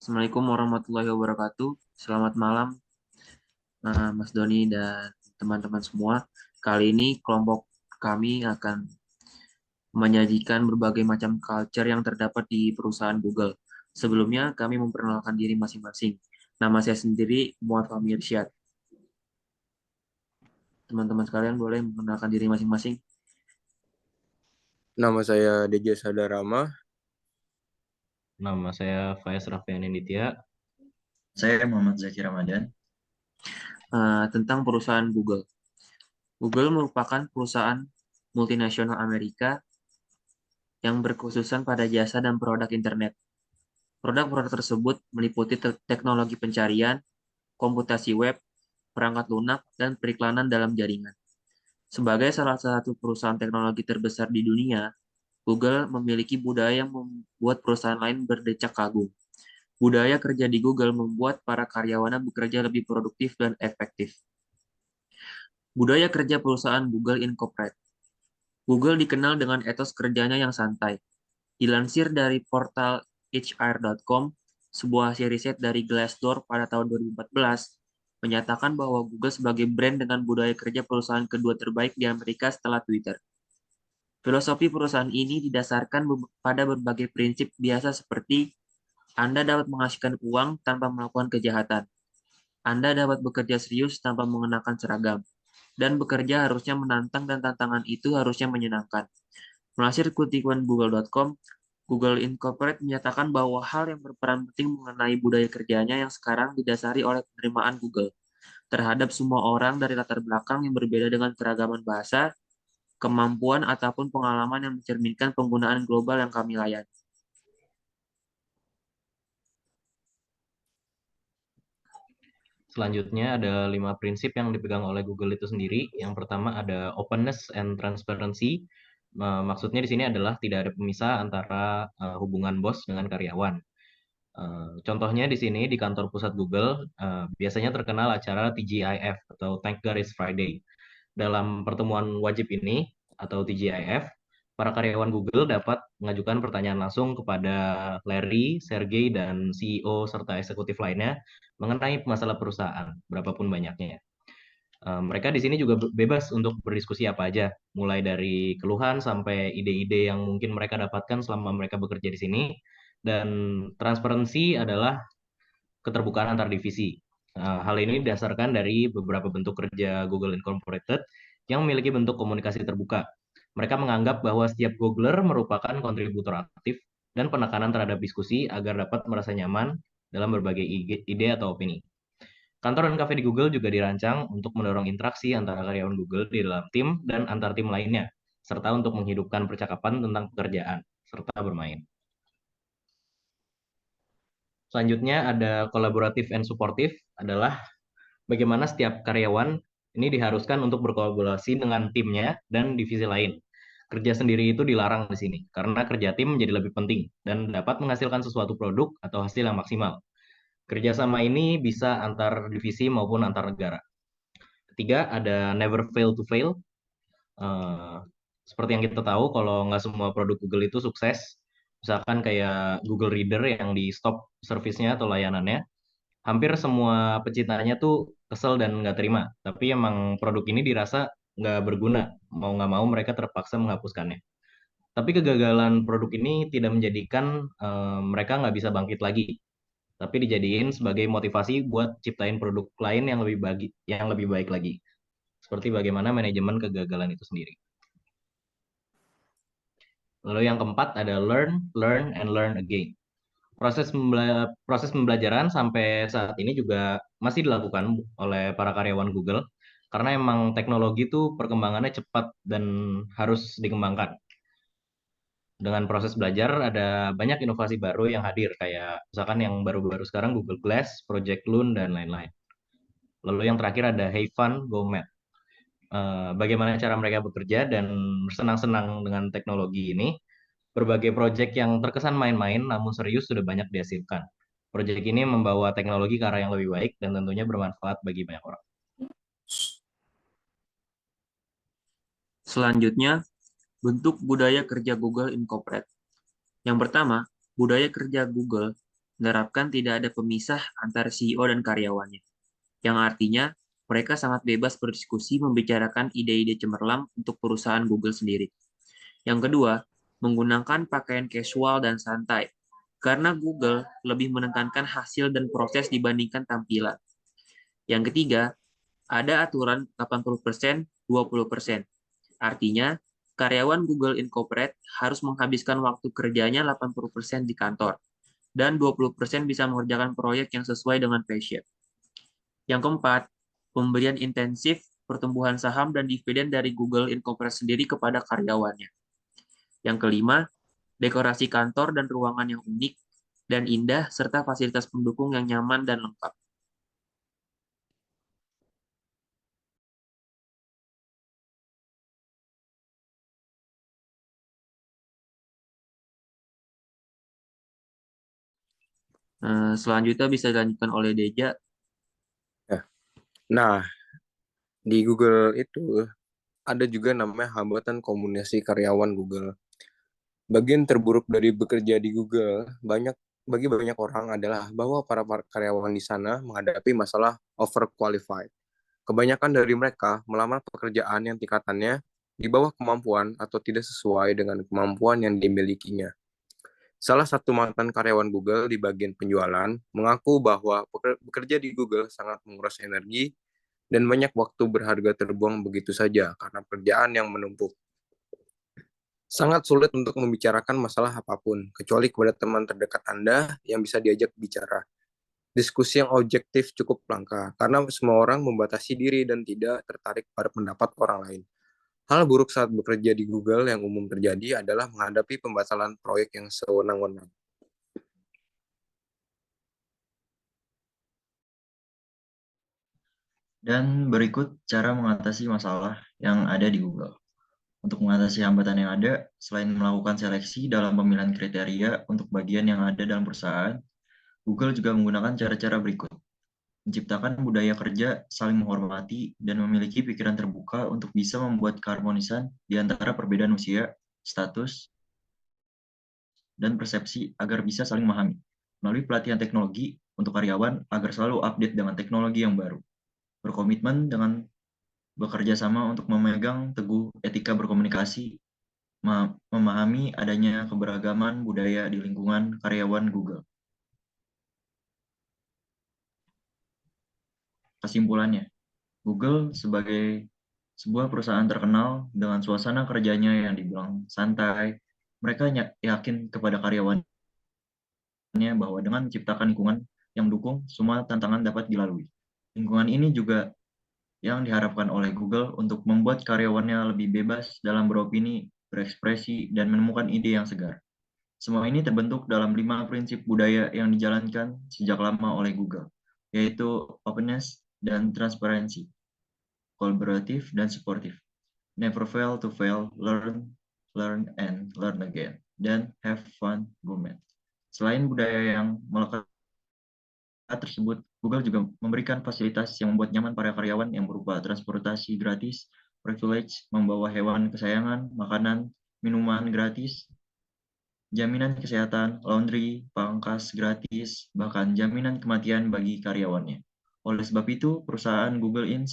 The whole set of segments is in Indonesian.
Assalamualaikum warahmatullahi wabarakatuh. Selamat malam, Mas Doni dan teman-teman semua. Kali ini kelompok kami akan menyajikan berbagai macam culture yang terdapat di perusahaan Google. Sebelumnya, kami memperkenalkan diri masing-masing. Nama saya sendiri, Muhammad Fahmi Irsyad. Teman-teman sekalian boleh mengenalkan diri masing-masing. Nama saya Deja Sadarama. Nama saya Faiz Raffiani Nitya. Saya Muhammad Zaki Ramadan. Tentang perusahaan Google. Google merupakan perusahaan multinasional Amerika yang berkhususan pada jasa dan produk internet. Produk-produk tersebut meliputi teknologi pencarian, komputasi web, perangkat lunak, dan periklanan dalam jaringan. Sebagai salah satu perusahaan teknologi terbesar di dunia, Google memiliki budaya yang membuat perusahaan lain berdecak kagum. Budaya kerja di Google membuat para karyawannya bekerja lebih produktif dan efektif. Budaya kerja perusahaan Google Incorporated. Google dikenal dengan etos kerjanya yang santai. Dilansir dari portal HR.com, sebuah hasil riset dari Glassdoor pada tahun 2014 menyatakan bahwa Google sebagai brand dengan budaya kerja perusahaan kedua terbaik di Amerika setelah Twitter. Filosofi perusahaan ini didasarkan pada berbagai prinsip biasa seperti Anda dapat menghasilkan uang tanpa melakukan kejahatan. Anda dapat bekerja serius tanpa mengenakan seragam. Dan bekerja harusnya menantang dan tantangan itu harusnya menyenangkan. Melansir kutipan Google.com, Google Incorporated menyatakan bahwa hal yang berperan penting mengenai budaya kerjanya yang sekarang didasari oleh penerimaan Google terhadap semua orang dari latar belakang yang berbeda dengan keragaman bahasa, kemampuan, ataupun pengalaman yang mencerminkan penggunaan global yang kami layani. Selanjutnya ada 5 prinsip yang dipegang oleh Google itu sendiri. Yang pertama ada openness and transparency. Maksudnya di sini adalah tidak ada pemisah antara hubungan bos dengan karyawan. Contohnya di sini di kantor pusat Google biasanya terkenal acara TGIF atau Thank God It's Friday. Dalam pertemuan wajib ini atau TGIF, para karyawan Google dapat mengajukan pertanyaan langsung kepada Larry, Sergey, dan CEO serta eksekutif lainnya mengenai masalah perusahaan, berapapun banyaknya. Mereka di sini juga bebas untuk berdiskusi apa aja, mulai dari keluhan sampai ide-ide yang mungkin mereka dapatkan selama mereka bekerja di sini. Dan transparansi adalah keterbukaan antar divisi. Hal ini didasarkan dari beberapa bentuk kerja Google Incorporated yang memiliki bentuk komunikasi terbuka. Mereka menganggap bahwa setiap Googler merupakan kontributor aktif dan penekanan terhadap diskusi agar dapat merasa nyaman dalam berbagai ide atau opini. Kantor dan kafe di Google juga dirancang untuk mendorong interaksi antara karyawan Google di dalam tim dan antar tim lainnya, serta untuk menghidupkan percakapan tentang pekerjaan, serta bermain. Selanjutnya ada collaborative and supportive adalah bagaimana setiap karyawan ini diharuskan untuk berkolaborasi dengan timnya dan divisi lain. Kerja sendiri itu dilarang di sini karena kerja tim menjadi lebih penting dan dapat menghasilkan sesuatu produk atau hasil yang maksimal. Kerjasama ini bisa antar divisi maupun antar negara. Ketiga, ada never fail to fail. Eh, Seperti yang kita tahu, kalau nggak semua produk Google itu sukses, misalkan kayak Google Reader yang di stop servisnya atau layanannya, hampir semua pecintanya tuh kesel dan nggak terima. Tapi emang produk ini dirasa nggak berguna. Mau nggak mau mereka terpaksa menghapuskannya. Tapi kegagalan produk ini tidak menjadikan mereka nggak bisa bangkit lagi. Tapi dijadiin sebagai motivasi buat ciptain produk lain yang lebih baik lagi. Seperti bagaimana manajemen kegagalan itu sendiri. Lalu yang keempat ada learn, learn, and learn again. Proses pembelajaran sampai saat ini juga masih dilakukan oleh para karyawan Google karena emang teknologi itu perkembangannya cepat dan harus dikembangkan. Dengan proses belajar ada banyak inovasi baru yang hadir kayak misalkan yang baru-baru sekarang Google Glass, Project Loon dan lain-lain. Lalu yang terakhir ada Have Fun, Go Mad. Bagaimana cara mereka bekerja dan bersenang-senang dengan teknologi ini. Berbagai proyek yang terkesan main-main namun serius sudah banyak dihasilkan. Proyek ini membawa teknologi ke arah yang lebih baik dan tentunya bermanfaat bagi banyak orang. Selanjutnya, bentuk budaya kerja Google Incorporated. Yang pertama, budaya kerja Google menerapkan tidak ada pemisah antara CEO dan karyawannya, yang artinya mereka sangat bebas berdiskusi membicarakan ide-ide cemerlang untuk perusahaan Google sendiri. Yang kedua, menggunakan pakaian casual dan santai, karena Google lebih menekankan hasil dan proses dibandingkan tampilan. Yang ketiga, ada aturan 80%, 20%. Artinya, karyawan Google Incorporate harus menghabiskan waktu kerjanya 80% di kantor, dan 20% bisa mengerjakan proyek yang sesuai dengan passion. Yang keempat, pemberian intensif pertumbuhan saham dan dividen dari Google Incorporate sendiri kepada karyawannya. Yang kelima, dekorasi kantor dan ruangan yang unik dan indah, serta fasilitas pendukung yang nyaman dan lengkap. Selanjutnya bisa dilanjutkan oleh Deja. Nah, di Google itu ada juga namanya hambatan komunikasi karyawan Google. Bagian terburuk dari bekerja di Google bagi banyak orang adalah bahwa para karyawan di sana menghadapi masalah overqualified. Kebanyakan dari mereka melamar pekerjaan yang tingkatannya di bawah kemampuan atau tidak sesuai dengan kemampuan yang dimilikinya. Salah satu mantan karyawan Google di bagian penjualan mengaku bahwa bekerja di Google sangat menguras energi dan banyak waktu berharga terbuang begitu saja karena pekerjaan yang menumpuk. Sangat sulit untuk membicarakan masalah apapun, kecuali kepada teman terdekat Anda yang bisa diajak bicara. Diskusi yang objektif cukup langka, karena semua orang membatasi diri dan tidak tertarik pada pendapat orang lain. Hal buruk saat bekerja di Google yang umum terjadi adalah menghadapi pembatalan proyek yang sewenang-wenang. Dan berikut cara mengatasi masalah yang ada di Google. Untuk mengatasi hambatan yang ada, selain melakukan seleksi dalam pemilihan kriteria untuk bagian yang ada dalam perusahaan, Google juga menggunakan cara-cara berikut. Menciptakan budaya kerja, saling menghormati, dan memiliki pikiran terbuka untuk bisa membuat keharmonisan di antara perbedaan usia, status, dan persepsi agar bisa saling memahami. Melalui pelatihan teknologi untuk karyawan agar selalu update dengan teknologi yang baru. Berkomitmen dengan bekerja sama untuk memegang teguh etika berkomunikasi, memahami adanya keberagaman budaya di lingkungan karyawan Google. Kesimpulannya, Google sebagai sebuah perusahaan terkenal dengan suasana kerjanya yang dibilang santai, mereka yakin kepada karyawannya bahwa dengan menciptakan lingkungan yang mendukung, semua tantangan dapat dilalui. Lingkungan ini juga yang diharapkan oleh Google untuk membuat karyawannya lebih bebas dalam beropini, berekspresi, dan menemukan ide yang segar. Semua ini terbentuk dalam 5 prinsip budaya yang dijalankan sejak lama oleh Google, yaitu openness dan transparency, collaborative dan supportive, never fail to fail, learn and learn again, dan have fun gourmet. Selain budaya yang melekat tersebut, Google juga memberikan fasilitas yang membuat nyaman para karyawan yang berupa transportasi gratis, privilege, membawa hewan kesayangan, makanan, minuman gratis, jaminan kesehatan, laundry, pangkas gratis, bahkan jaminan kematian bagi karyawannya. Oleh sebab itu, perusahaan Google Inc.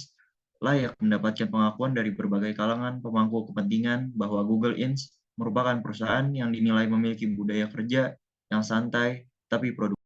layak mendapatkan pengakuan dari berbagai kalangan pemangku kepentingan bahwa Google Inc. merupakan perusahaan yang dinilai memiliki budaya kerja yang santai tapi produktif.